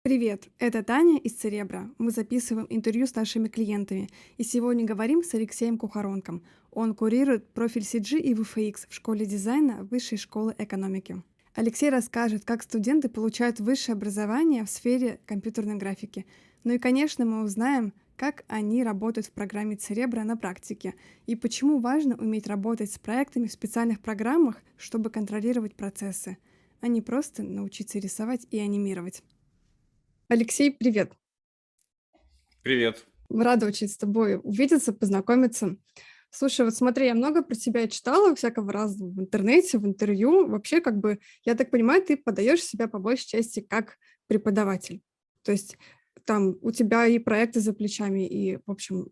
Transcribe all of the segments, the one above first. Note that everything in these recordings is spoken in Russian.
Привет, это Таня из Церебра. Мы записываем интервью с нашими клиентами. И сегодня говорим с Алексеем Кухаронком. Он курирует профиль CG и VFX в школе дизайна Высшей школы экономики. Алексей расскажет, как студенты получают высшее образование в сфере компьютерной графики. Ну и, конечно, мы узнаем, как они работают в программе Церебра на практике и почему важно уметь работать с проектами в специальных программах, чтобы контролировать процессы, а не просто научиться рисовать и анимировать. Алексей, привет! Привет. Рада очень с тобой увидеться, познакомиться. Слушай, вот смотри, я много про тебя читала, всякого разного в интернете, в интервью. Вообще, как бы, я так понимаю, ты подаешь себя по большей части как преподаватель. То есть там у тебя и проекты за плечами, и, в общем,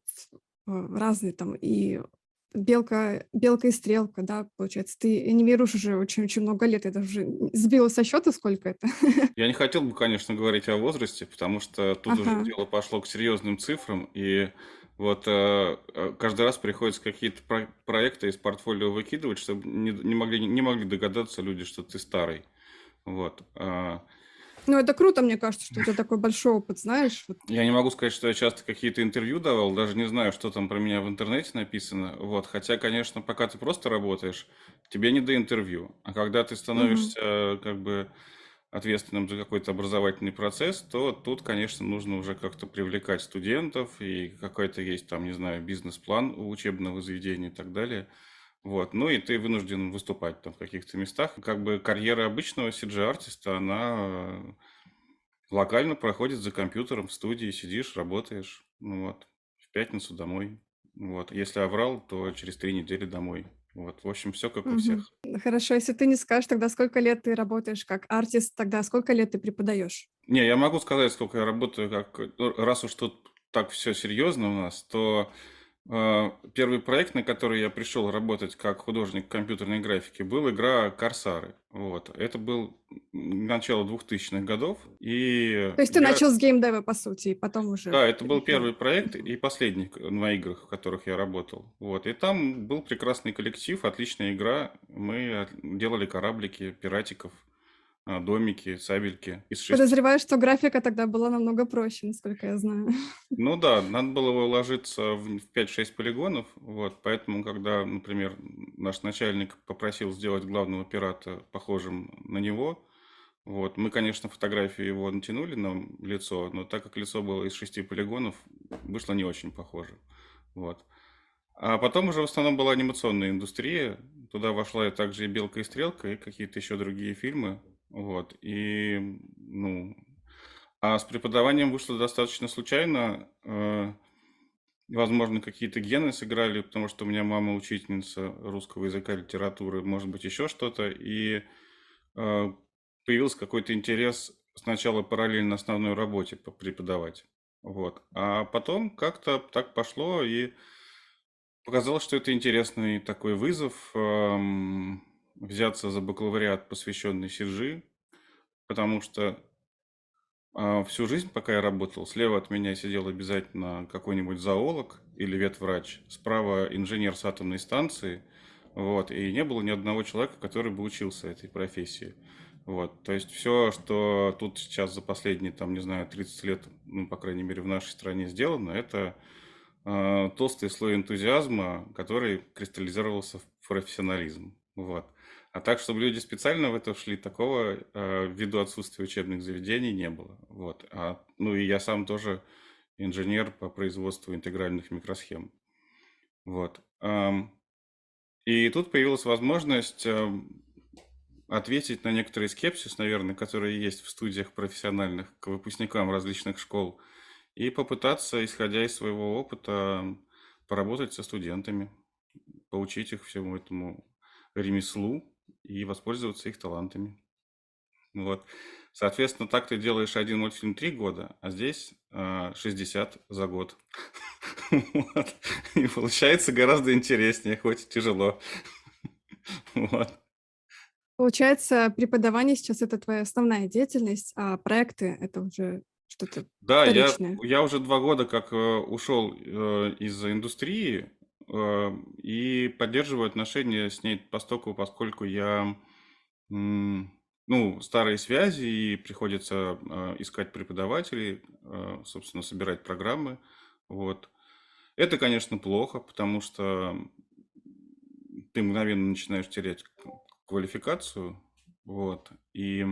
разные там, и белка и стрелка, да, получается. Ты анимируешь уже очень-очень много лет. Я даже сбила со счета, сколько это. Я не хотел бы, конечно, говорить о возрасте, потому что тут уже Ага. дело пошло к серьезным цифрам, и вот каждый раз приходится какие-то проекты из портфолио выкидывать, чтобы не могли догадаться люди, что ты старый. Вот. Ну, это круто, мне кажется, что у тебя такой большой опыт, знаешь. Вот. Я не могу сказать, что я часто какие-то интервью давал, даже не знаю, что там про меня в интернете написано. Вот. Хотя, конечно, пока ты просто работаешь, тебе не до интервью. А когда ты Мгм. становишься как бы ответственным за какой-то образовательный процесс, то тут, конечно, нужно уже как-то привлекать студентов, и какой-то есть там, не знаю, бизнес-план у учебного заведения и так далее. Вот. Ну и ты вынужден выступать там в каких-то местах. Как бы карьера обычного CG-артиста, она локально проходит за компьютером в студии, сидишь, работаешь. Ну вот. В пятницу домой. Вот. Если оврал, то через 3 недели домой. Вот. В общем, все как у Мгм. всех. Хорошо, если ты не скажешь, тогда сколько лет ты работаешь как артист, тогда сколько лет ты преподаешь? Не, я могу сказать, сколько я работаю, раз уж тут так все серьезно у нас, то первый проект, на который я пришел работать как художник компьютерной графики, был игра «Корсары». Вот. Это был начало 2000-х годов, и То есть ты я начал с геймдева, по сути, и потом уже да, это был перешел. первый проект и последний на играх, в которых я работал. Вот. И там был прекрасный коллектив, отличная игра. Мы делали кораблики, пиратиков, домики, сабельки из шести. Подозреваю, что графика тогда была намного проще, насколько я знаю. Ну да, надо было уложиться в 5-6 полигонов. Вот. Поэтому, когда, например, наш начальник попросил сделать главного пирата похожим на него, вот, мы, конечно, фотографию его натянули на лицо, но так как лицо было из 6 полигонов, вышло не очень похоже. Вот. А потом уже в основном была анимационная индустрия. Туда вошла и также и «Белка и стрелка», и какие-то еще другие фильмы. Вот. И, ну, а с преподаванием вышло достаточно случайно. Возможно, какие-то гены сыграли, потому что у меня мама учительница русского языка и литературы, может быть, еще что-то. И э, появился какой-то интерес сначала параллельно основной работе преподавать. Вот. А потом как-то так пошло, и показалось, что это интересный такой вызов взяться за бакалавриат, посвященный CG, потому что всю жизнь, пока я работал, слева от меня сидел обязательно какой-нибудь зоолог или ветврач, справа инженер с атомной станции, вот, и не было ни одного человека, который бы учился этой профессии. Вот, то есть все, что тут сейчас за последние, там, не знаю, 30 лет, ну, по крайней мере, в нашей стране сделано, это толстый слой энтузиазма, который кристаллизировался в профессионализм. Вот. А так, чтобы люди специально в это шли, такого ввиду отсутствия учебных заведений не было. Вот. Ну и я сам тоже инженер по производству интегральных микросхем. Вот. И тут появилась возможность ответить на некоторый скепсис, наверное, который есть в студиях профессиональных к выпускникам различных школ, и попытаться, исходя из своего опыта, поработать со студентами, поучить их всему этому ремеслу и воспользоваться их талантами. Вот. Соответственно, так ты делаешь один мультфильм 3 года, а здесь 60 за год. Вот. И получается гораздо интереснее, хоть и тяжело. Вот. Получается, преподавание сейчас это твоя основная деятельность, а проекты это уже что-то Да, я, вторичное. я уже 2 года как ушел из индустрии и поддерживаю отношения с ней поскольку я ну, старые связи, и приходится искать преподавателей, собственно, собирать программы. Вот. Это, конечно, плохо, потому что ты мгновенно начинаешь терять квалификацию, вот, и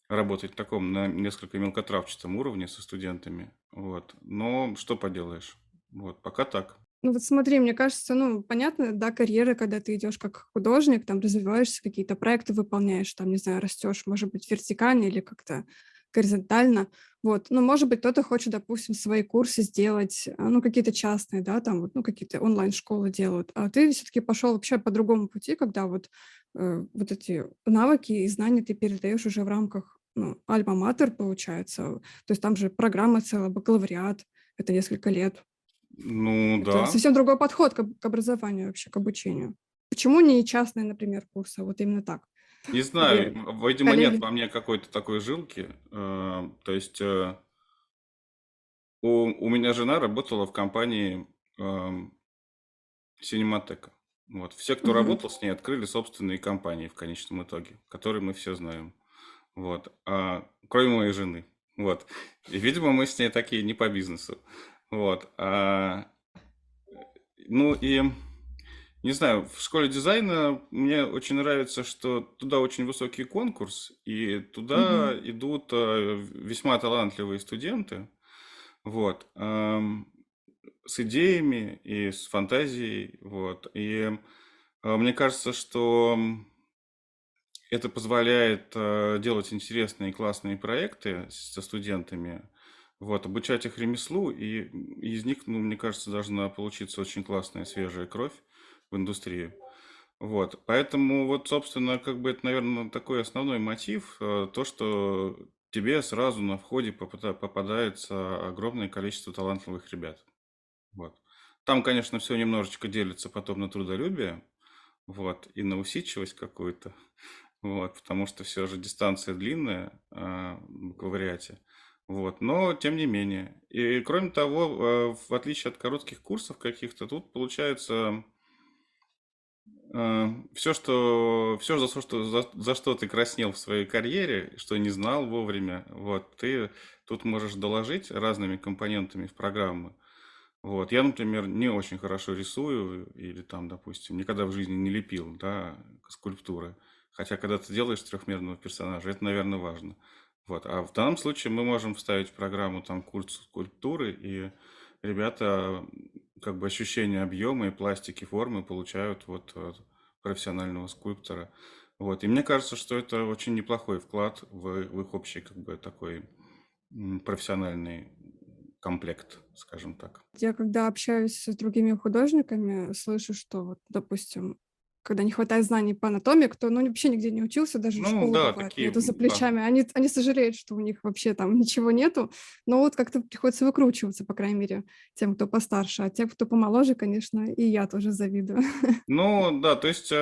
работать в таком на несколько мелкотравчатом уровне со студентами, вот. Но что поделаешь, вот, пока так. Ну вот смотри, мне кажется, ну, понятно, да, карьера, когда ты идешь как художник, там развиваешься, какие-то проекты выполняешь, там, не знаю, растешь, может быть, вертикально или как-то горизонтально. Вот. Ну, может быть, кто-то хочет, допустим, свои курсы сделать, ну, какие-то частные, да, там вот, ну, какие-то онлайн-школы делают. А ты все-таки пошел вообще по другому пути, когда вот, вот эти навыки и знания ты передаешь уже в рамках, ну, альма-матер, получается. То есть там же программа целая, бакалавриат, это несколько лет. Ну Это да, совсем другой подход к образованию вообще, к обучению. Почему не частные, например, курсы, а вот именно так, не знаю, где видимо, нет коллеги. во мне какой-то такой жилки. То есть у меня жена работала в компании Синематека. Вот. Все, кто Мгм. работал с ней, открыли собственные компании в конечном итоге, которые мы все знаем. Вот. Кроме моей жены. Вот. И, видимо, мы с ней такие не по бизнесу. Вот. Ну и, не знаю, в школе дизайна мне очень нравится, что туда очень высокий конкурс, и туда Мгм. идут весьма талантливые студенты. Вот. С идеями и с фантазией. Вот. И мне кажется, что это позволяет делать интересные и классные проекты со студентами, вот, обучать их ремеслу, и из них, ну, мне кажется, должна получиться очень классная свежая кровь в индустрии. Вот, поэтому вот, собственно, как бы это, наверное, такой основной мотив, то, что тебе сразу на входе попадается огромное количество талантливых ребят. Вот. Там, конечно, все немножечко делится потом на трудолюбие, вот, и на усидчивость какую-то, вот, потому что все же дистанция длинная, в бакалавриате. Вот, но тем не менее. И кроме того, в отличие от коротких курсов каких-то, тут получается все, за что ты краснел в своей карьере, что не знал вовремя, вот, ты тут можешь доложить разными компонентами в программу. Вот. Я, например, не очень хорошо рисую или там, допустим, никогда в жизни не лепил, да, скульптуры. Хотя, когда ты делаешь трехмерного персонажа, это, наверное, важно. Вот. А в данном случае мы можем вставить в программу там курс скульптуры, и ребята как бы ощущение объема и пластики формы получают вот от профессионального скульптора. Вот. И мне кажется, что это очень неплохой вклад в их общий как бы такой профессиональный комплект, скажем так. Я когда общаюсь с другими художниками, слышу, что вот, допустим, когда не хватает знаний по анатомии, кто, ну, вообще нигде не учился, даже Ну школу да, бывает, такие, нету за да. плечами, они сожалеют, что у них вообще там ничего нету, но вот как-то приходится выкручиваться, по крайней мере, тем, кто постарше, а тем, кто помоложе, конечно, и я тоже завидую. Ну да, то есть,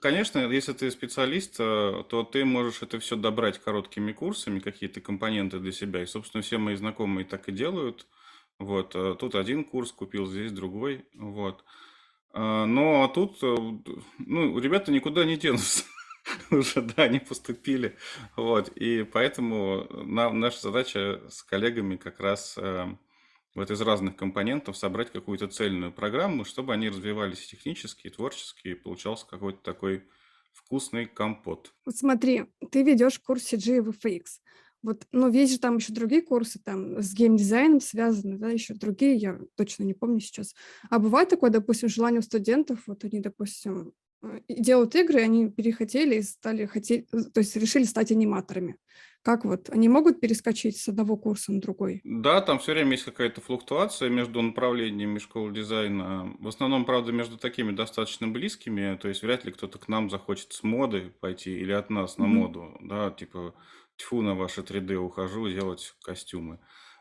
конечно, если ты специалист, то ты можешь это все добрать короткими курсами, какие-то компоненты для себя. И, собственно, все мои знакомые так и делают. Вот, тут один курс купил, здесь другой. Вот. Но тут, ну, ребята никуда не денутся. Уже, да, они поступили. Вот. И поэтому наша задача с коллегами как раз вот из разных компонентов собрать какую-то цельную программу, чтобы они развивались технически, творчески, и получался какой-то такой вкусный компот. Вот смотри, ты ведешь курс CG и VFX. Вот, но есть же там еще другие курсы, там с геймдизайном связаны, да, еще другие, я точно не помню сейчас. А бывает такое, допустим, желание у студентов, вот они, допустим, и делают игры, и они перехотели и стали хотеть, то есть решили стать аниматорами. Как вот, они могут перескочить с одного курса на другой? Да, там все время есть какая-то флуктуация между направлениями школы дизайна. В основном, правда, между такими достаточно близкими. То есть вряд ли кто-то к нам захочет с моды пойти или от нас на Мгм. моду. Да, типа, тьфу на ваше 3D, ухожу делать костюмы.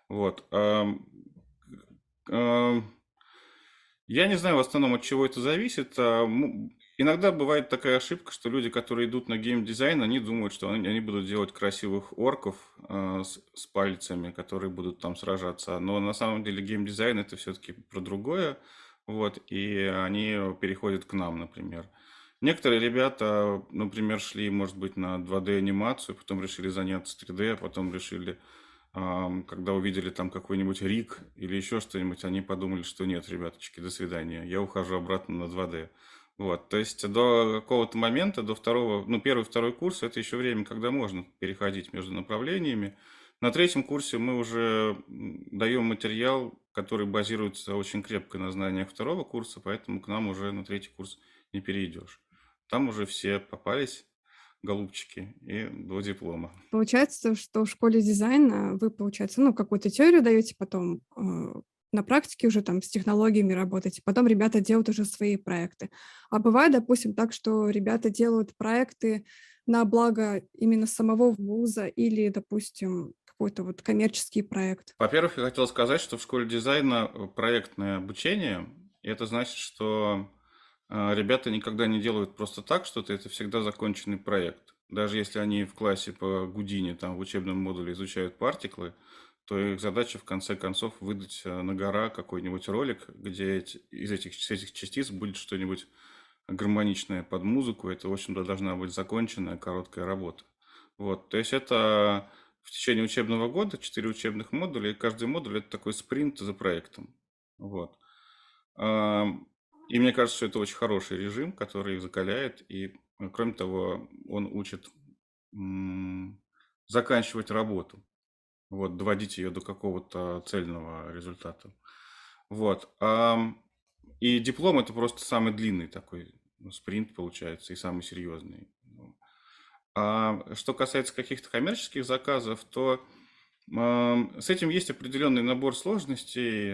Вот. Ам, Я не знаю в основном, от чего это зависит. Иногда бывает такая ошибка, что люди, которые идут на геймдизайн, они думают, что они будут делать красивых орков с пальцами, которые будут там сражаться. Но на самом деле геймдизайн это все-таки про другое. Вот, и они переходят к нам, например. Некоторые ребята, например, шли, может быть, на 2D-анимацию, потом решили заняться 3D, а потом решили, когда увидели там какой-нибудь Рик или еще что-нибудь, они подумали, что нет, ребяточки, до свидания, я ухожу обратно на 2D. Вот, то есть до какого-то момента, до второго, ну, первый, второй курс, это еще время, когда можно переходить между направлениями. На третьем курсе мы уже даем материал, который базируется очень крепко на знаниях второго курса, поэтому к нам уже на третий курс не перейдешь. Там уже все попались, голубчики, и до диплома. Получается, что в школе дизайна вы, получается, ну, какую-то теорию даете, потом на практике уже там с технологиями работаете, потом ребята делают уже свои проекты. А бывает, допустим, так, что ребята делают проекты на благо именно самого вуза или, допустим, какой-то вот коммерческий проект. Во-первых, я хотел сказать, что в школе дизайна проектное обучение, и это значит, что ребята никогда не делают просто так что-то, это всегда законченный проект. Даже если они в классе по Гудини, там в учебном модуле изучают партиклы, то их задача в конце концов выдать на гора какой-нибудь ролик, где с этих частиц будет что-нибудь гармоничное под музыку. Это, в общем-то, должна быть законченная короткая работа. Вот, то есть это в течение учебного года 4 учебных модуля, и каждый модуль это такой спринт за проектом. Вот. И мне кажется, что это очень хороший режим, который закаляет, и, кроме того, он учит заканчивать работу, вот, доводить ее до какого-то цельного результата. Вот. И диплом это просто самый длинный такой спринт получается и самый серьезный. А что касается каких-то коммерческих заказов, то с этим есть определенный набор сложностей.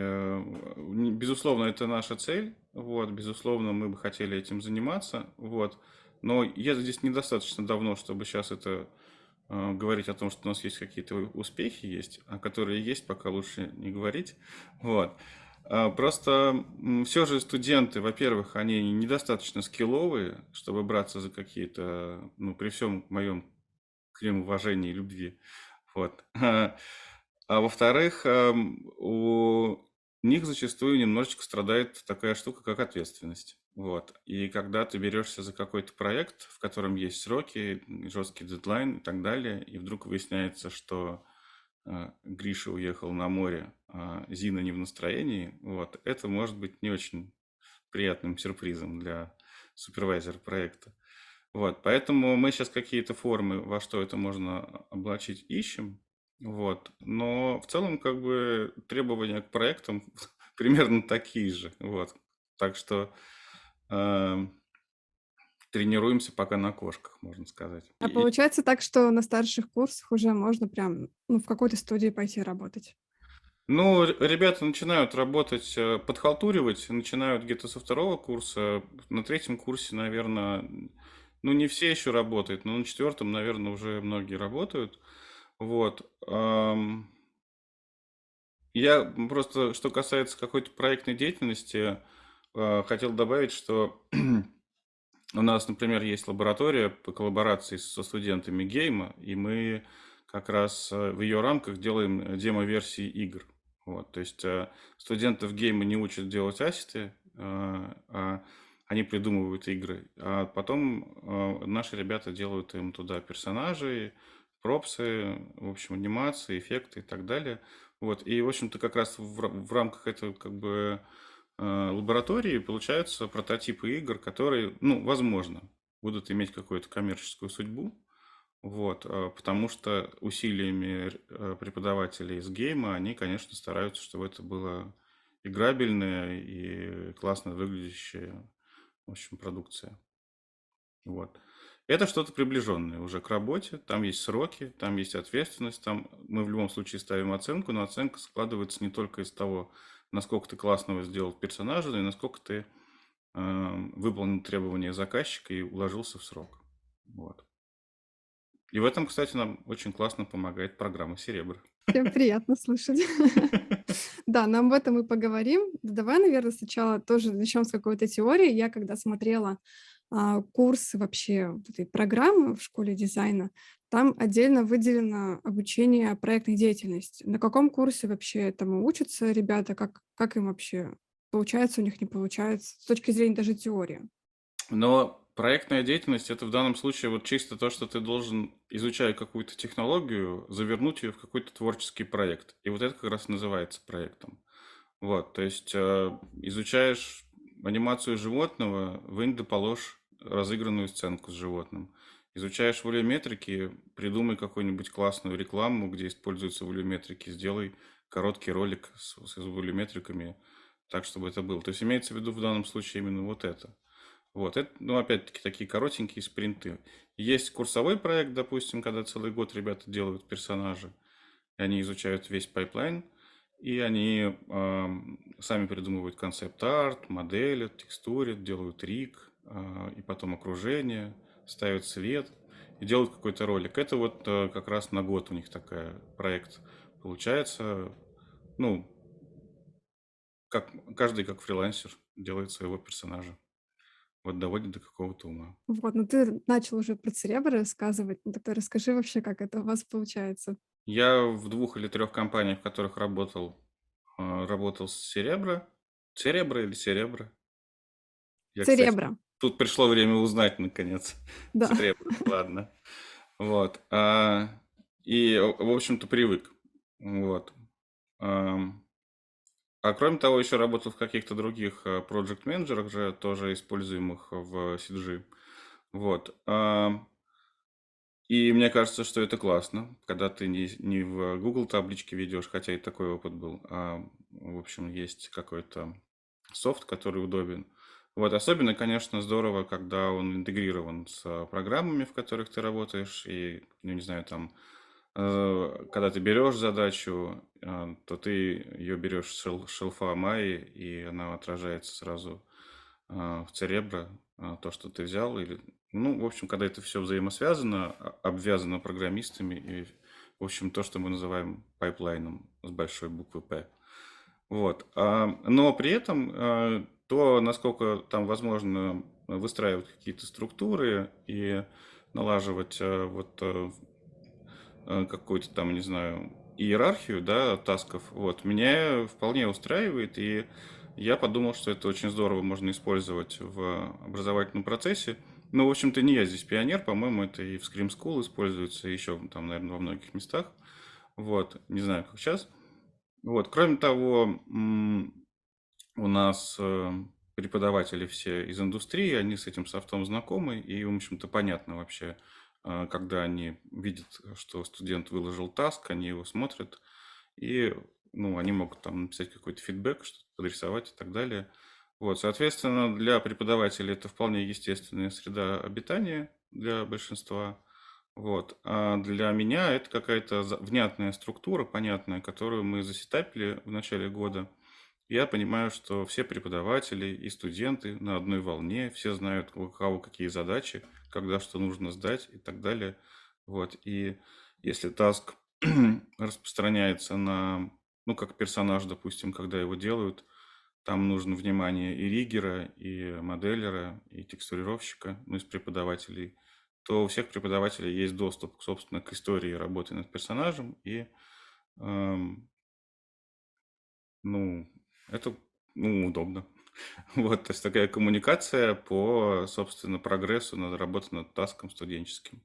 Безусловно, это наша цель. Вот, безусловно, мы бы хотели этим заниматься. Вот. Но я здесь недостаточно давно, чтобы сейчас это говорить о том, что у нас есть какие-то успехи есть, а которые есть, пока лучше не говорить. Вот. Просто все же студенты, во-первых, они недостаточно скилловые, чтобы браться за какие-то, ну, при всем моем к ним уважении и любви. Вот. А во-вторых, у них зачастую немножечко страдает такая штука, как ответственность. Вот. И когда ты берешься за какой-то проект, в котором есть сроки, жесткий дедлайн и так далее, и вдруг выясняется, что Гриша уехал на море, а Зина не в настроении, вот, это может быть не очень приятным сюрпризом для супервайзера проекта. Вот, поэтому мы сейчас какие-то формы, во что это можно облачить, ищем. Вот. Но в целом, как бы, требования к проектам примерно такие же. Вот. Так что э, тренируемся пока на кошках, можно сказать. А получается так, что на старших курсах уже можно прям, ну, в какой-то студии пойти работать. Ну, ребята начинают работать, подхалтуривать, начинают где-то со второго курса. На третьем курсе, наверное, ну, не все еще работают, но на четвертом, наверное, уже многие работают. Вот. Я просто, что касается какой-то проектной деятельности, хотел добавить, что у нас, например, есть лаборатория по коллаборации со студентами гейма, и мы как раз в ее рамках делаем демо-версии игр. Вот, то есть студентов гейма не учат делать ассеты, а они придумывают игры, а потом наши ребята делают им туда персонажей, пропсы, в общем, анимации, эффекты и так далее. Вот, и, в общем-то, как раз в рамках этого как бы лаборатории получаются прототипы игр, которые, ну, возможно, будут иметь какую-то коммерческую судьбу, вот, потому что усилиями преподавателей из гейма они, конечно, стараются, чтобы это было играбельная и классно выглядящая, в общем, продукция. Вот. Это что-то приближенное уже к работе, там есть сроки, там есть ответственность, там мы в любом случае ставим оценку, но оценка складывается не только из того, насколько ты классного сделал персонажа, но и насколько ты выполнил требования заказчика и уложился в срок. Вот. И в этом, кстати, нам очень классно помогает программа «Серебро». Всем приятно слышать. Да, нам об этом и поговорим. Давай, наверное, сначала тоже начнем с какой-то теории. Я когда смотрела курс вообще вот этой программы в школе дизайна, там отдельно выделено обучение проектной деятельности. На каком курсе вообще этому учатся ребята? Как им вообще получается, у них не получается? С точки зрения даже теории. Но Проектная деятельность — это в данном случае вот чисто то, что ты должен, изучая какую-то технологию, завернуть ее в какой-то творческий проект. И вот это как раз называется проектом. Вот, то есть изучаешь анимацию животного, вынь да положь разыгранную сценку с животным. Изучаешь волюметрики, придумай какую-нибудь классную рекламу, где используются волюметрики, сделай короткий ролик с волюметриками, так, чтобы это было. То есть имеется в виду в данном случае именно вот это. Вот, это, ну, опять-таки, такие коротенькие спринты. Есть курсовой проект, допустим, когда целый год ребята делают персонажи, и они изучают весь пайплайн, и они сами придумывают концепт-арт, моделят, текстурят, делают риг, и потом окружение, ставят свет и делают какой-то ролик. Это вот как раз на год у них такой проект получается. Ну, как, каждый как фрилансер делает своего персонажа. Вот доводит до какого-то ума. Вот, ну ты начал уже про Церебро рассказывать, ну тогда расскажи вообще, как это у вас получается. Я в 2 или 3 компаниях, в которых работал с Серебро. Церебро или Серебро? Я, кстати, Церебро, тут пришло время узнать, наконец. да. Церебро, ладно. Вот. И, в общем-то, привык. Вот. Ам, А кроме того, еще работал в каких-то других проект-менеджерах же, тоже используемых в CG. Вот. И мне кажется, что это классно, когда ты не в Google табличке ведешь, хотя и такой опыт был, в общем, есть какой-то софт, который удобен. Вот, особенно, конечно, здорово, когда он интегрирован с программами, в которых ты работаешь, и, ну, не знаю, там, когда ты берешь задачу, то ты ее берешь с шелфа Майи, и она отражается сразу в Cerebro, то, что ты взял, или, ну, в общем, когда это все взаимосвязано, обвязано программистами, и, в общем, то, что мы называем пайплайном с большой буквы П. Вот. Но при этом то, насколько там возможно выстраивать какие-то структуры и налаживать какую-то там, не знаю, иерархию, да, тасков, вот, меня вполне устраивает, и я подумал, что это очень здорово можно использовать в образовательном процессе. Ну, в общем-то, не я здесь пионер, по-моему, это и в Scream School используется, еще там, наверное, во многих местах. Вот, не знаю, как сейчас. Вот, кроме того, у нас преподаватели все из индустрии, они с этим софтом знакомы, и, в общем-то, понятно вообще, когда они видят, что студент выложил таск, они его смотрят, и, ну, они могут там написать какой-то фидбэк, что-то подрисовать и так далее. Вот, соответственно, для преподавателей это вполне естественная среда обитания для большинства. Вот. А для меня это какая-то внятная структура, понятная, которую мы засетапили в начале года. Я понимаю, что все преподаватели и студенты на одной волне, все знают, у кого какие задачи, когда что нужно сдать и так далее. Вот. И если таск распространяется на, ну, как персонаж, допустим, когда его делают, там нужно внимание и риггера, и моделлера, и текстурировщика, ну, из преподавателей, то у всех преподавателей есть доступ, собственно, к истории работы над персонажем, и, ну, это, ну, удобно. Вот, то есть такая коммуникация по, собственно, прогрессу над работой над таском студенческим.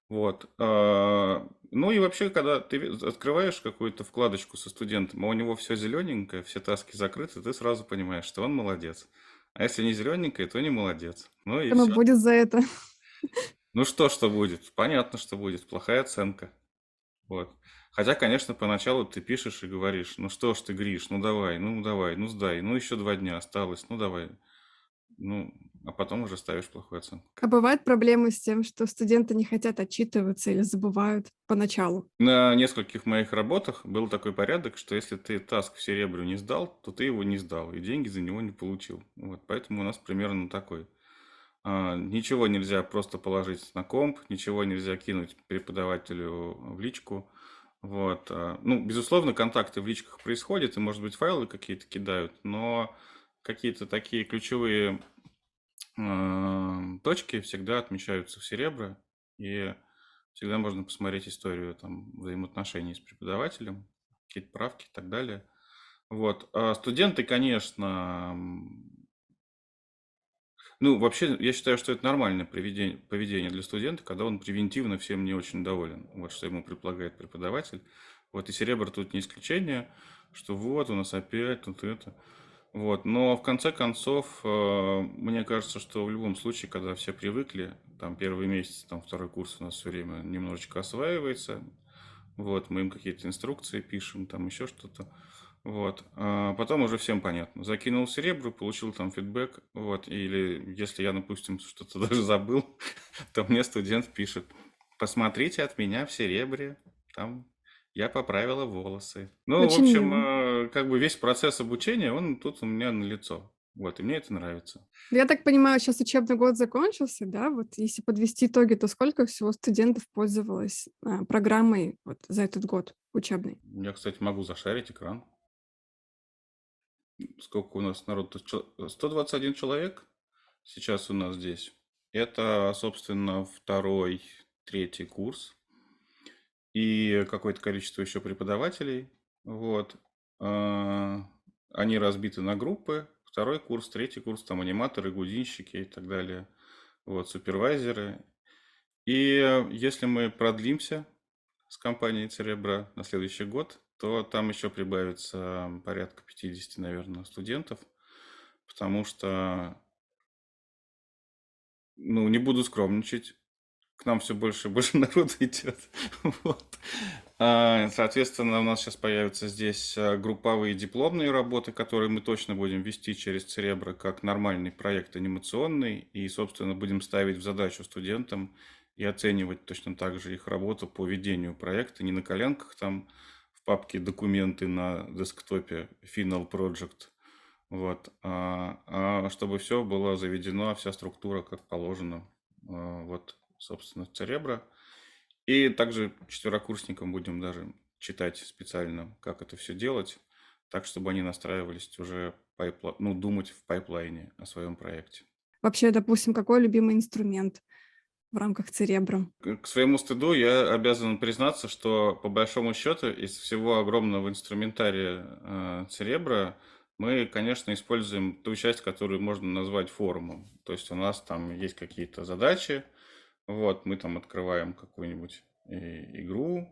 Вот. Ну и вообще, когда ты открываешь какую-то вкладочку со студентом, а у него все зелененькое, все таски закрыты, ты сразу понимаешь, что он молодец. А если не зелененькое, то не молодец. Ну и Прямо все. будет за это. Ну что будет? Понятно, что будет. Плохая оценка. Вот. Хотя, конечно, поначалу ты пишешь и говоришь, ну что ж ты, Гриш, ну давай, ну сдай, ну еще 2 дня осталось, ну давай. Ну, а потом уже ставишь плохую оценку. А бывают проблемы с тем, что студенты не хотят отчитываться или забывают поначалу? На нескольких моих работах был такой порядок, что если ты таск в Серебрю не сдал, то ты его не сдал, и деньги за него не получил. Вот, поэтому у нас примерно такой. Ничего нельзя просто положить на комп, ничего нельзя кинуть преподавателю в личку. Вот. Ну, безусловно, контакты в личках происходят, и, может быть, файлы какие-то кидают, но какие-то такие ключевые точки всегда отмечаются в Серебро, и всегда можно посмотреть историю там, взаимоотношений с преподавателем, какие-то правки и так далее. Вот. Студенты, конечно, Ну, вообще, я считаю, что это нормальное поведение для студента, когда он превентивно всем не очень доволен. Вот что ему предлагает преподаватель. Вот и Серебро тут не исключение, что вот у нас опять тут это. Вот. Но в конце концов, мне кажется, что в любом случае, когда все привыкли, там первый месяц, там второй курс у нас все время немножечко осваивается, вот, мы им какие-то инструкции пишем, там еще что-то. Вот. А потом уже всем понятно. Закинул в Серебру, получил там фидбэк. Вот. Или если я, допустим, что-то даже забыл, то мне студент пишет: посмотрите от меня в Серебре. Там я поправила волосы. Ну, в Очень общем, мило. как бы весь процесс обучения, он тут у меня налицо. Вот, и мне это нравится. Я так понимаю, сейчас учебный год закончился, да? Вот если подвести итоги, то сколько всего студентов пользовалось, программой вот за этот год учебный? Я, кстати, могу зашарить экран. Сколько у нас народ? 121 человек сейчас у нас здесь. Это, собственно, второй, третий курс. И какое-то количество еще преподавателей. Вот. А, Они разбиты на группы. Второй курс, третий курс, там аниматоры, гудинщики и так далее. Вот, супервайзеры. И если мы продлимся с компанией Церебра на следующий год, то там еще прибавится порядка 50, наверное, студентов. Потому что, ну, не буду скромничать, к нам все больше и больше народу идет. Вот. Соответственно, у нас сейчас появятся здесь групповые дипломные работы, которые мы точно будем вести через Церебро как нормальный проект анимационный. И, собственно, будем ставить в задачу студентам и оценивать точно так же их работу по ведению проекта. Не на коленках там в папке документы на десктопе Final Project. Вот. Чтобы все было заведено, вся структура как положено. Вот, собственно, Церебро. И также четверокурсникам будем даже читать специально, как это все делать, так, чтобы они настраивались уже, ну, думать в пайплайне о своем проекте. Вообще, допустим, какой любимый инструмент в рамках Церебро? К своему стыду я обязан признаться, что по большому счету из всего огромного инструментария Церебра мы, конечно, используем ту часть, которую можно назвать форумом. То есть у нас там есть какие-то задачи, вот, мы там открываем какую-нибудь игру,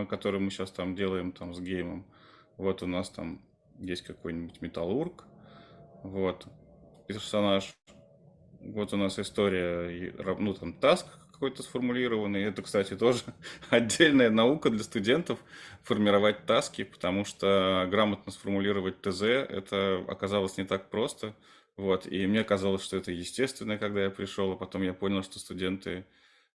которую мы сейчас там делаем там с геймом. Вот у нас там есть какой-нибудь металлург, вот, персонаж. Вот у нас история, ну там таск какой-то сформулированный. Это, кстати, тоже отдельная наука для студентов формировать таски, потому что грамотно сформулировать ТЗ это оказалось не так просто. Вот. И мне казалось, что это естественно, когда я пришел, а потом я понял, что студенты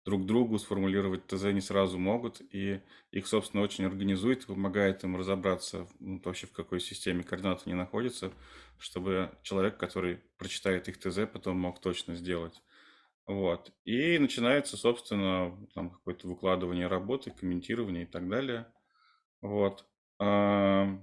друг другу сформулировать ТЗ не сразу могут, и их, собственно, очень организует, помогает им разобраться вообще в какой системе координат они находятся, чтобы человек, который прочитает их ТЗ, потом мог точно сделать. Вот. И начинается, собственно, там какое-то выкладывание работы, комментирование и так далее. Вот. А,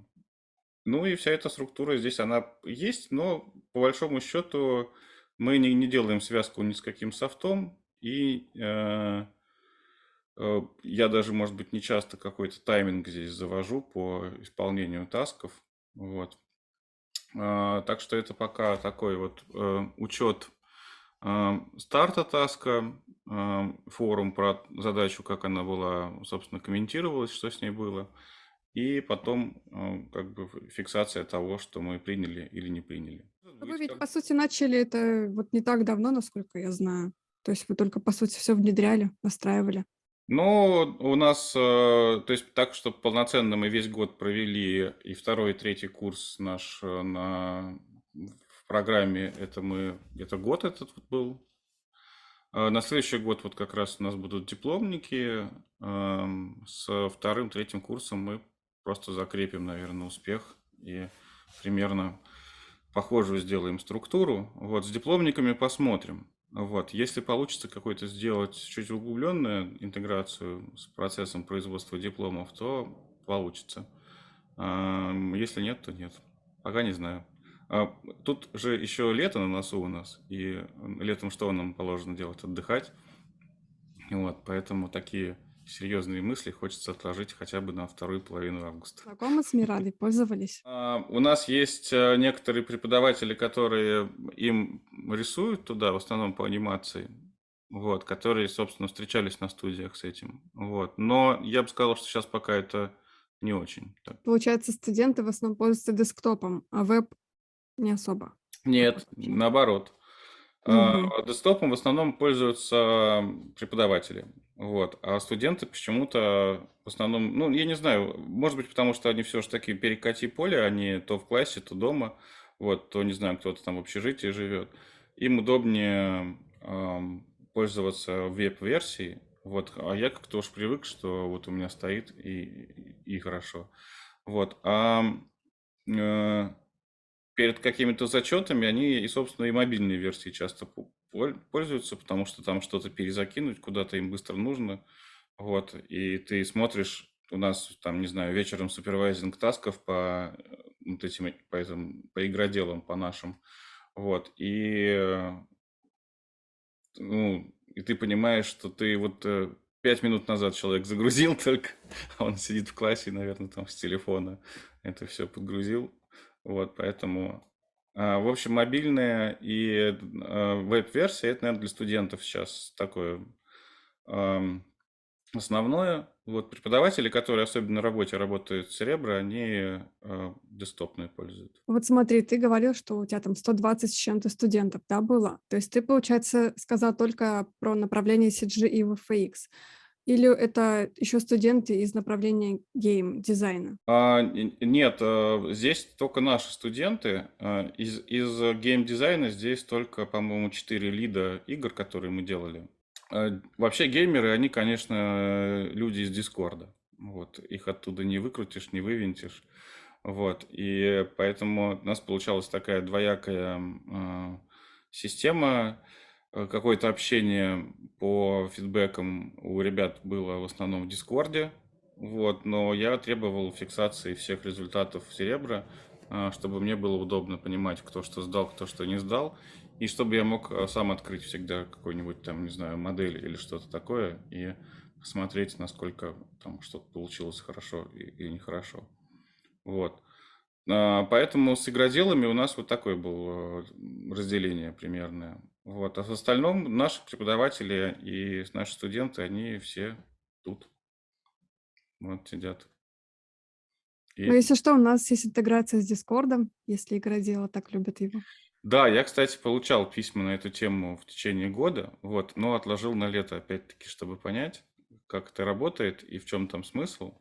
Ну и вся эта структура здесь, она есть, но по большому счету мы не делаем связку ни с каким софтом, и я даже, может быть, не часто какой-то тайминг здесь завожу по исполнению тасков. Вот. Так что это пока такой вот учет старта таска, форум про задачу, как она была, собственно, комментировалась, что с ней было, и потом как бы фиксация того, что мы приняли или не приняли. Может Ну, вы быть, ведь, по сути, начали это вот не так давно, насколько я знаю. То есть вы только, по сути, все внедряли, настраивали. Ну, у нас, то есть так, что полноценно мы весь год провели, и второй, и третий курс наш в программе, это год этот вот был. На следующий год вот как раз у нас будут дипломники. Со вторым, третьим курсом мы просто закрепим, наверное, успех и примерно похожую сделаем структуру. Вот, с дипломниками посмотрим. Вот, если получится какой-то сделать чуть углубленную интеграцию с процессом производства дипломов, то получится. Если нет, то нет. Пока не знаю. Тут же еще лето на носу у нас, и летом что нам положено делать? Отдыхать. Вот, поэтому такие серьезные мысли хочется отложить хотя бы на вторую половину августа. Знакомы с Мирадой, пользовались? У нас есть некоторые преподаватели, которые им рисуют туда, в основном по анимации, вот, которые, собственно, встречались на студиях с этим. Вот. Но я бы сказал, что сейчас пока это не очень так. Получается, студенты в основном пользуются десктопом, а веб не особо Нет, охотно. наоборот. Мгм. Десктопом в основном пользуются преподаватели. Вот. А студенты почему-то в основном, ну, я не знаю, может быть, потому что они все же такие перекати поле, они то в классе, то дома, вот, то, не знаю, кто-то там в общежитии живет. Им удобнее пользоваться веб-версией, вот, а я как-то уж привык, что вот у меня стоит и хорошо. Вот. Э, Перед какими-то зачетами они и, собственно, и мобильные версии часто пользуются, потому что там что-то перезакинуть куда-то им быстро нужно. Вот, и ты смотришь, у нас там, не знаю, вечером супервайзинг тасков по вот этим, по игроделам, по нашим. Вот, ну, и ты понимаешь, что ты вот 5 минут назад человек загрузил только, а он сидит в классе, наверное, там с телефона это все подгрузил. Вот, поэтому, в общем, мобильная и веб-версия, это, наверное, для студентов сейчас такое ам, основное. Вот преподаватели, которые особенно на работе работают с Cerebro, они десктопные пользуют. Вот смотри, ты говорил, что у тебя там 120 с чем-то студентов, да, было? То есть ты, получается, сказал только про направление CG и VFX. Или это еще студенты из направления гейм-дизайна? Нет, здесь только наши студенты. Из геймдизайна здесь только, по-моему, 4 лида игр, которые мы делали. Вообще геймеры, они, конечно, люди из Дискорда. Вот. Их оттуда не выкрутишь, не вывинтишь. Вот. И поэтому у нас получалась такая двоякая система. Какое-то общение по фидбэкам у ребят было в основном в Дискорде. Вот. Но я требовал фиксации всех результатов Серебра, чтобы мне было удобно понимать, кто что сдал, кто что не сдал. И чтобы я мог сам открыть всегда какой-нибудь там, не знаю, модель или что-то такое и посмотреть, насколько там что-то получилось хорошо и нехорошо. Вот. Поэтому с игроделами у нас вот такое было разделение примерное. Вот. А в остальном наши преподаватели и наши студенты, они все тут вот сидят. Но И если что, у нас есть интеграция с Дискордом, если игродела так любят его. да, я, кстати, получал письма на эту тему в течение года, вот, но отложил на лето, опять-таки, чтобы понять, как это работает и в чем там смысл.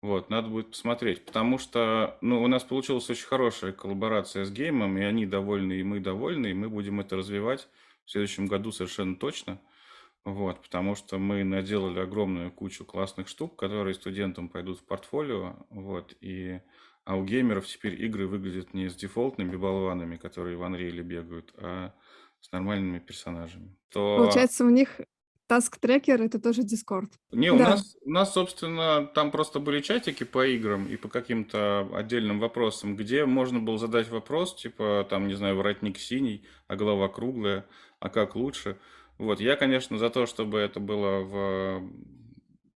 Вот, надо будет посмотреть, потому что, ну, у нас получилась очень хорошая коллаборация с геймом, и они довольны, и мы довольны, и мы будем это развивать в следующем году совершенно точно. Вот, потому что мы наделали огромную кучу классных штук, которые студентам пойдут в портфолио, вот, а у геймеров теперь игры выглядят не с дефолтными болванами, которые в Unreal бегают, а с нормальными персонажами. Получается, у них таск-трекер — это тоже Дискорд. Не, у Да, нас, у нас, собственно, там просто были чатики по играм и по каким-то отдельным вопросам, где можно было задать вопрос, типа, там, не знаю, воротник синий, а голова круглая, а как лучше. Вот, я, конечно, за то, чтобы это было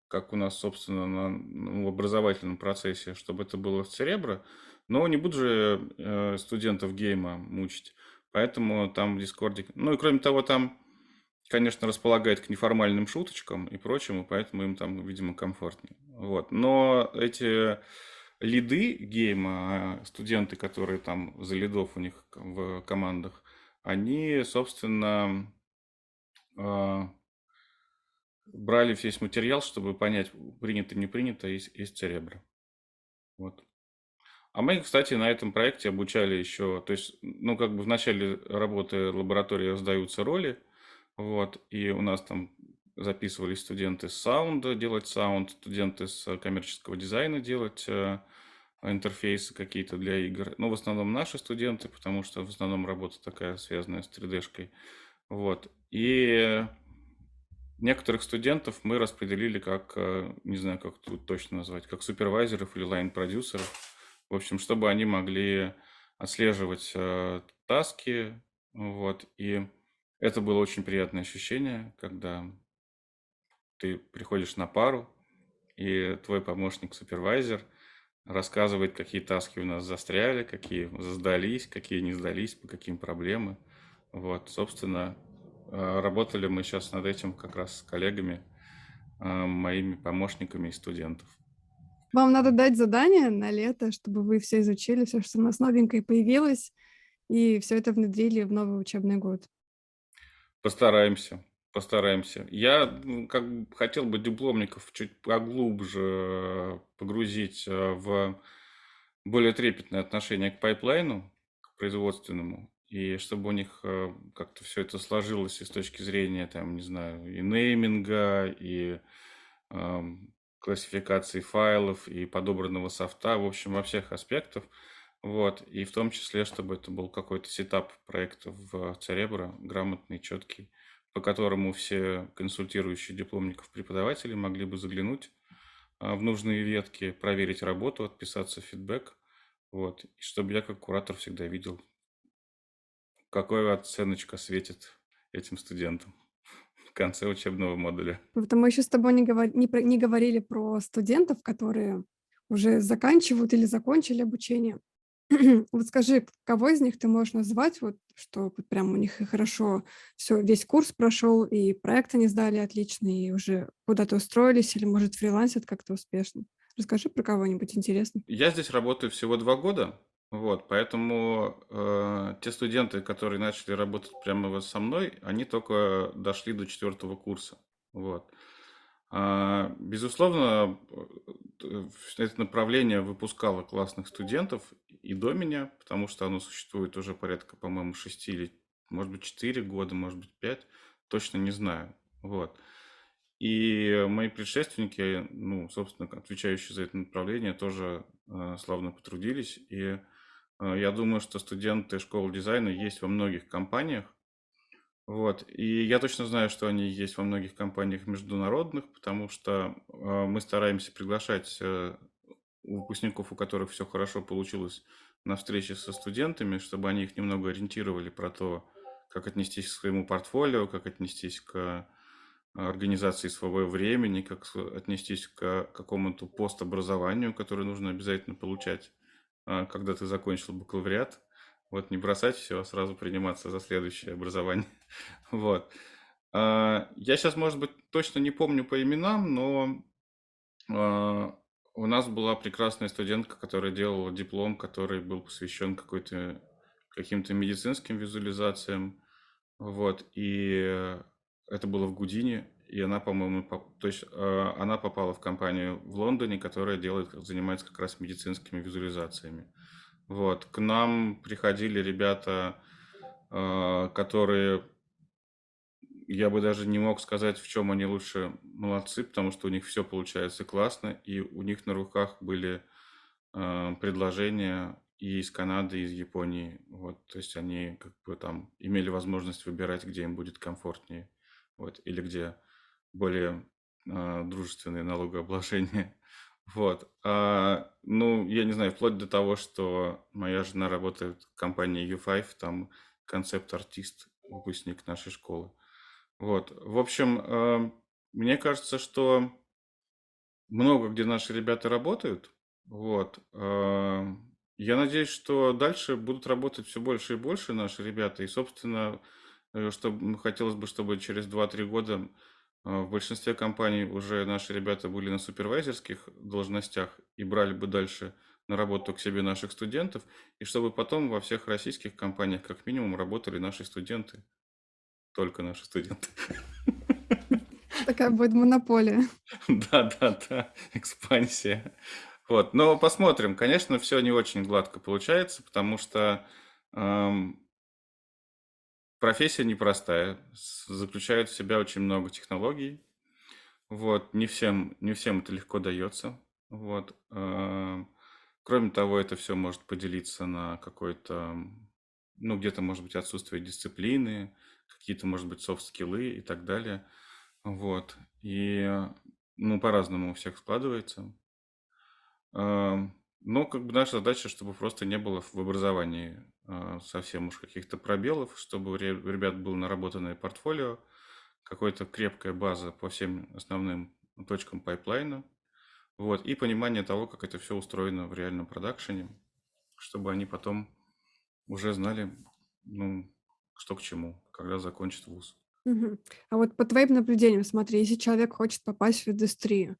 как у нас, собственно, в образовательном процессе, чтобы это было в Церебро, но не буду же студентов гейма мучить. Поэтому там в Дискорде... Ну и кроме того, там конечно, располагает к неформальным шуточкам и прочему, поэтому им там, видимо, комфортнее. Вот. Но эти лиды гейма, студенты, которые там за лидов у них в командах, они, собственно, а, брали весь материал, чтобы понять, принято, не принято из Церебра. Вот. А мы, кстати, на этом проекте обучали еще, то есть, ну, как бы в начале работы лаборатории раздаются роли, вот, и у нас там записывались студенты с саунда делать саунд, студенты с коммерческого дизайна делать интерфейсы какие-то для игр. Ну, в основном наши студенты, потому что в основном работа такая связанная с 3D-шкой. Вот. И некоторых студентов мы распределили как, не знаю, как тут точно назвать, как супервайзеров или лайн-продюсеров. В общем, чтобы они могли отслеживать таски. Вот. И это было очень приятное ощущение, когда ты приходишь на пару, и твой помощник-супервайзер рассказывает, какие таски у нас застряли, какие сдались, какие не сдались, по каким проблемам. Вот, собственно, работали мы сейчас над этим как раз с коллегами, моими помощниками и студентов. Вам надо дать задание на лето, чтобы вы все изучили, все, что у нас новенькое появилось, и все это внедрили в новый учебный год. Постараемся, постараемся. Я, как бы хотел бы дипломников чуть поглубже погрузить в более трепетное отношение к пайплайну, к производственному, и чтобы у них как-то все это сложилось и с точки зрения, там, не знаю, и нейминга, и классификации файлов, и подобранного софта, в общем, во всех аспектах. Вот, и в том числе, чтобы это был какой-то сетап проекта в Cerebro, грамотный, четкий, по которому все консультирующие дипломников преподаватели могли бы заглянуть в нужные ветки, проверить работу, отписаться фидбэк. Вот, и чтобы я как куратор всегда видел, какая оценочка светит этим студентам в конце учебного модуля. Вот мы еще с тобой не говорили про студентов, которые уже заканчивают или закончили обучение. Вот скажи, кого из них ты можешь назвать, вот, что вот прям у них и хорошо все, весь курс прошел, и проект они сдали отлично, и уже куда-то устроились или, может, фрилансят как-то успешно? Расскажи про кого-нибудь интересно. Я здесь работаю всего 2 года, вот, поэтому те студенты, которые начали работать прямо вот со мной, они только дошли до 4 курса. Вот. Безусловно, это направление выпускало классных студентов и до меня, потому что оно существует уже порядка, по-моему, 6 или, может быть, 4 года, может быть, 5, точно не знаю. Вот. И мои предшественники, ну, собственно, отвечающие за это направление, тоже славно потрудились. И я думаю, что студенты школы дизайна есть во многих компаниях. Вот. И я точно знаю, что они есть во многих компаниях международных, потому что мы стараемся приглашать выпускников, у которых все хорошо получилось, на встречи со студентами, чтобы они их немного ориентировали про то, как отнестись к своему портфолио, как отнестись к организации своего времени, как отнестись к какому-то постобразованию, которое нужно обязательно получать, когда ты закончил бакалавриат. Вот не бросать все, а сразу приниматься за следующее образование. Вот. Я сейчас, может быть, точно не помню по именам, но а, у нас была прекрасная студентка, которая делала диплом, который был посвящен каким-то медицинским визуализациям. Вот. И это было в Гудине, и она, по-моему, то есть она попала в компанию в Лондоне, которая занимается как раз медицинскими визуализациями. Вот. К нам приходили ребята, которые, я бы даже не мог сказать, в чем они лучше молодцы, потому что у них все получается классно, и у них на руках были предложения и из Канады, и из Японии. Вот, то есть они как бы там имели возможность выбирать, где им будет комфортнее, вот, или где более дружественное налогообложение. Вот. Ну, я не знаю, вплоть до того, что моя жена работает в компании U5, там концепт-артист, выпускник нашей школы. Вот. В общем, мне кажется, что много где наши ребята работают. Вот. Я надеюсь, что дальше будут работать все больше и больше наши ребята. И, собственно, хотелось бы, чтобы через 2-3 года в большинстве компаний уже наши ребята были на супервайзерских должностях и брали бы дальше на работу к себе наших студентов, и чтобы потом во всех российских компаниях как минимум работали наши студенты, только наши студенты. Такая будет монополия. Да, экспансия. Вот, но посмотрим. Конечно, все не очень гладко получается, потому что профессия непростая, заключает в себя очень много технологий. Вот, не всем это легко дается. Вот. Кроме того, это все может поделиться на какой-то, ну, где-то, может быть, отсутствие дисциплины, какие-то, может быть, софт-скиллы и так далее. Вот. И, ну, по-разному у всех складывается. Но как бы наша задача, чтобы просто не было в образовании совсем уж каких-то пробелов, чтобы у ребят было наработанное портфолио, какая-то крепкая база по всем основным точкам пайплайна. вот, и понимание того, как это все устроено в реальном продакшене, чтобы они потом уже знали, ну, что к чему, когда закончат вуз. Мгм. А вот по твоим наблюдениям, смотри, если человек хочет попасть в индустрию,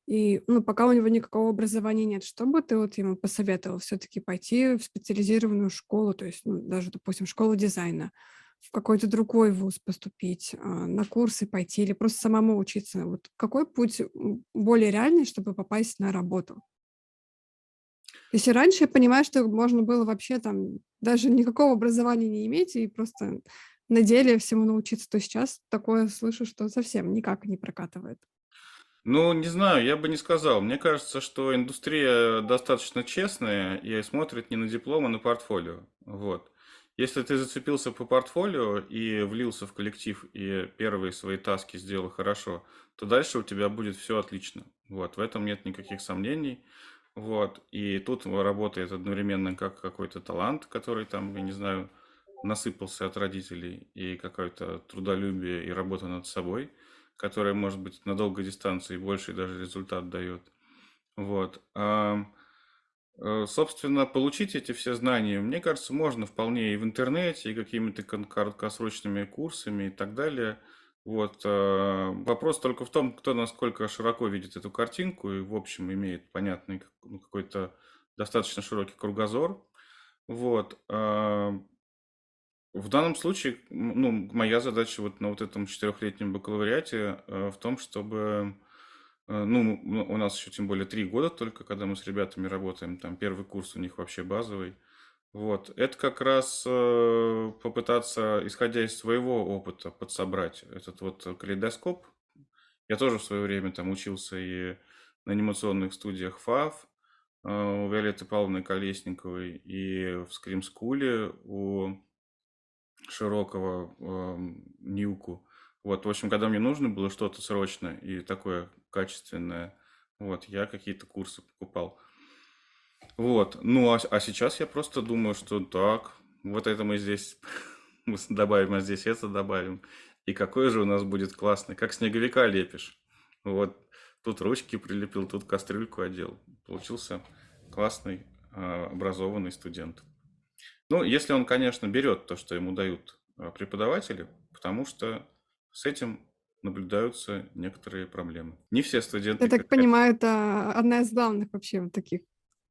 и, ну, пока у него никакого образования нет, что бы ты вот ему посоветовал? Все-таки пойти в специализированную школу, то есть, ну, даже, допустим, школу дизайна, в какой-то другой вуз поступить, на курсы пойти или просто самому учиться? Вот какой путь более реальный, чтобы попасть на работу? Если раньше, я понимаю, что можно было вообще там даже никакого образования не иметь и просто на деле всему научиться, то сейчас такое слышу, что совсем никак не прокатывает. Ну, не знаю, я бы не сказал. Мне кажется, что индустрия достаточно честная и смотрит не на диплом, а на портфолио. Вот. Если ты зацепился по портфолио и влился в коллектив, и первые свои таски сделал хорошо, то дальше у тебя будет все отлично. Вот. В этом нет никаких сомнений. Вот. И тут работает одновременно как какой-то талант, который там, я не знаю, насыпался от родителей, и какое-то трудолюбие и работа над собой, которая, может быть, на долгой дистанции больший даже результат дает. Вот. Собственно, получить эти все знания, мне кажется, можно вполне и в интернете, и какими-то короткосрочными курсами и так далее. Вот. Вопрос только в том, кто насколько широко видит эту картинку и, в общем, имеет понятный ну, какой-то достаточно широкий кругозор. Вот. В данном случае, ну, моя задача вот на вот этом четырехлетнем бакалавриате в том, чтобы, ну, у нас еще тем более 3 года только, когда мы с ребятами работаем, там первый курс у них вообще базовый. Вот, это как раз попытаться, исходя из своего опыта, подсобрать этот вот калейдоскоп. Я тоже в свое время там учился и на анимационных студиях ФАФ у Виолетты Павловны Колесниковой, и в Скримскуле у Широкого, Ньюку. Вот, в общем, когда мне нужно было что-то срочно и такое качественное, вот, я какие-то курсы покупал. Вот, ну, а сейчас я просто думаю, что так, вот это мы здесь мы добавим, а здесь это добавим. И какой же у нас будет классный, как снеговика лепишь. Вот, тут ручки прилепил, тут кастрюльку одел. Получился классный, образованный студент. Ну, если он, конечно, берет то, что ему дают преподаватели, потому что с этим наблюдаются некоторые проблемы. Не все Я студенты, так как понимаю, это одна из главных вообще вот таких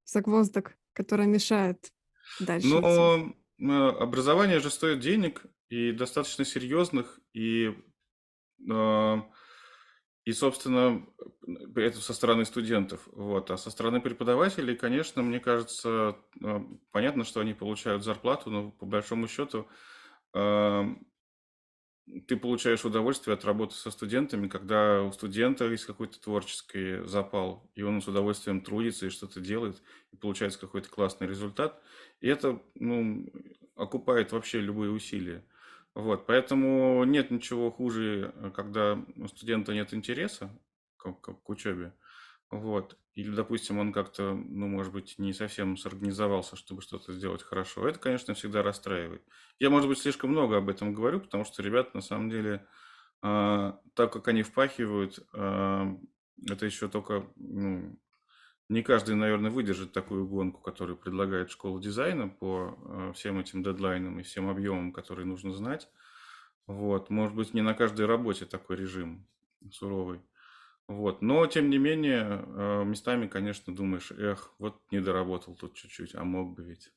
загвоздок, которая мешает дальше идти. но образование же стоит денег и достаточно серьезных, э, и, собственно, это со стороны студентов. Вот. А со стороны преподавателей, конечно, мне кажется, понятно, что они получают зарплату, но по большому счету э, ты получаешь удовольствие от работы со студентами, когда у студента есть какой-то творческий запал, и он с удовольствием трудится и что-то делает, и получается какой-то классный результат. И это, ну, окупает вообще любые усилия. Вот, поэтому нет ничего хуже, когда у студента нет интереса к учебе. Вот. Или, допустим, он как-то, ну, может быть, не совсем сорганизовался, чтобы что-то сделать хорошо. Это, конечно, всегда расстраивает. Я, может быть, слишком много об этом говорю, потому что ребята, на самом деле, так как они впахивают, это еще только, ну, не каждый, наверное, выдержит такую гонку, которую предлагает школа дизайна по всем этим дедлайнам и всем объемам, которые нужно знать. Вот. Может быть, не на каждой работе такой режим суровый. Вот. Но, тем не менее, местами, конечно, думаешь, эх, вот не доработал тут чуть-чуть, а мог бы ведь.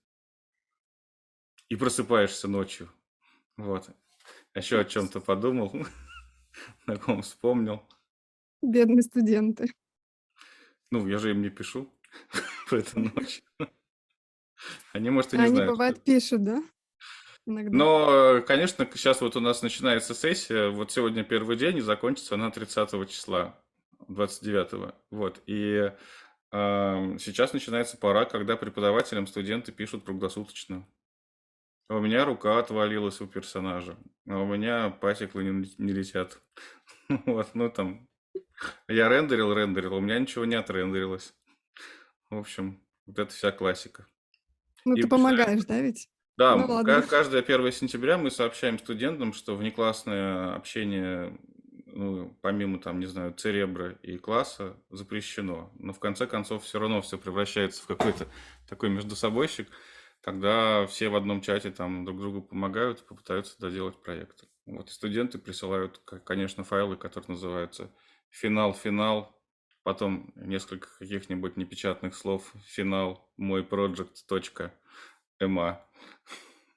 И просыпаешься ночью. Вот. Еще о чем-то подумал, на ком вспомнил. Бедные студенты. Ну, я же им не пишу в эту ночь. Они, может, и А не они, знают, что... бывает, пишут, да, иногда? Но, конечно, сейчас вот у нас начинается сессия. Вот сегодня первый день, и закончится она 30 числа, 29-го. Вот. И сейчас начинается пора, когда преподавателям студенты пишут круглосуточно. А у меня рука отвалилась у персонажа, а у меня пасеклы не летят. Вот, ну там, я рендерил, у меня ничего не отрендерилось. В общем, вот это вся классика. Ну, И ты начинается, помогаешь, да, ведь? да, Ну ладно. каждое 1 сентября мы сообщаем студентам, что внеклассное общение ну, помимо там, не знаю, церебра и класса, запрещено. Но в конце концов все равно все превращается в какой-то такой междусобойщик, когда все в одном чате там друг другу помогают и попытаются доделать проект. Вот, и студенты присылают, конечно, файлы, которые называются финал, потом несколько каких-нибудь непечатных слов, финал, мой project.ma.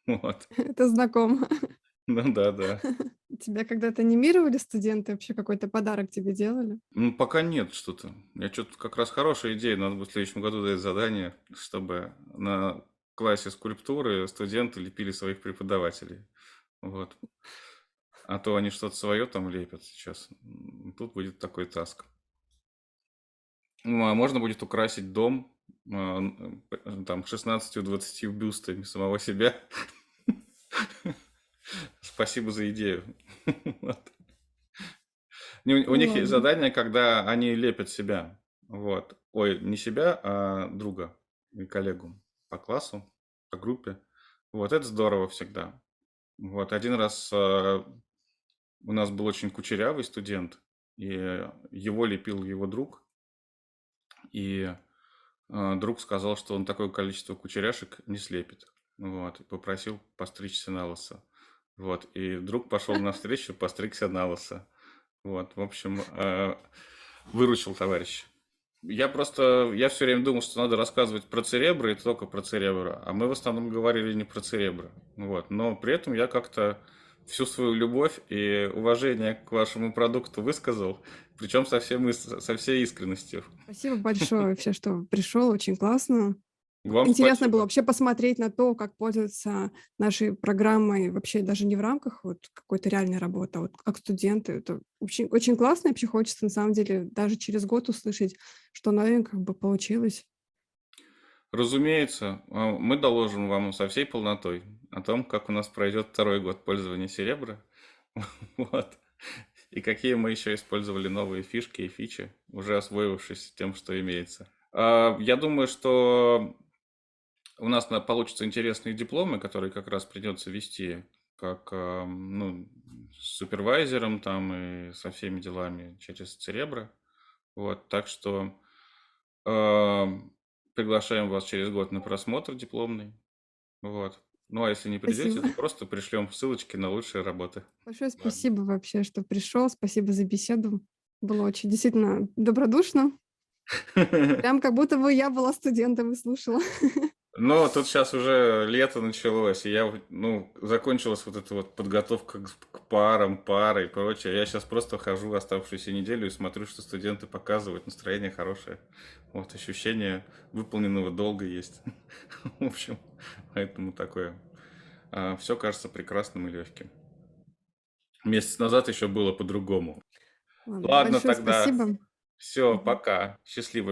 Вот. Это знакомо. Ну да, да. Тебя когда-то анимировали студенты? Вообще какой-то подарок тебе делали? Ну, пока нет что-то. Я что-то как раз хорошая идея. Надо будет в следующем году дать задание, чтобы на классе скульптуры студенты лепили своих преподавателей. Вот. А то они что-то свое там лепят сейчас. Тут будет такой таск. Ну, а можно будет украсить дом там 16-20 бюстами самого себя. Спасибо за идею. Вот. У Ну них есть ладно. задание, когда они лепят себя. Вот. Ой, не себя, а друга и коллегу по классу, по группе. Вот это здорово всегда. Вот один раз у нас был очень кучерявый студент, и его лепил его друг, и друг сказал, что он такое количество кучеряшек не слепит. Вот, и попросил постричься на лысо. Вот, и друг пошел навстречу, постригся на лысо. Вот, в общем, выручил товарищ. Я все время думал, что надо рассказывать про церебро и только про церебро, а мы в основном говорили не про церебро. Вот, но при этом я как-то всю свою любовь и уважение к вашему продукту высказал, причем со всей искренностью. Спасибо большое вообще, что пришел. Очень классно. Вам Интересно было спасибо. вообще посмотреть на то, как пользуются нашей программой вообще даже не в рамках вот какой-то реальной работы, а вот как студенты. Это очень, очень классно. И вообще хочется на самом деле даже через год услышать, что новенького бы получилось. Разумеется, мы доложим вам со всей полнотой о том, как у нас пройдет второй год пользования серебра. Вот. И какие мы еще использовали новые фишки и фичи, уже освоившись тем, что имеется. Я думаю, что у нас получатся интересные дипломы, которые как раз придется вести как ну, с супервайзером там и со всеми делами через Церебро. Вот, так что э, приглашаем вас через год на просмотр дипломный. Вот. Ну а если не придете, Спасибо. то просто пришлем ссылочки на лучшие работы. Большое Ладно. спасибо вообще, что пришел. Спасибо за беседу. Было очень действительно добродушно. Прям как будто бы я была студентом и слушала. Но тут сейчас уже лето началось, и ну, закончилась вот эта вот подготовка к парам, пары и прочее. Я сейчас просто хожу оставшуюся неделю и смотрю, что студенты показывают, настроение хорошее. Вот, ощущение выполненного долга есть. В общем, поэтому такое. Все кажется прекрасным и легким. Месяц назад еще было по-другому. Ладно, Ладно, большое тогда спасибо. все, Мгм. пока. Счастливо.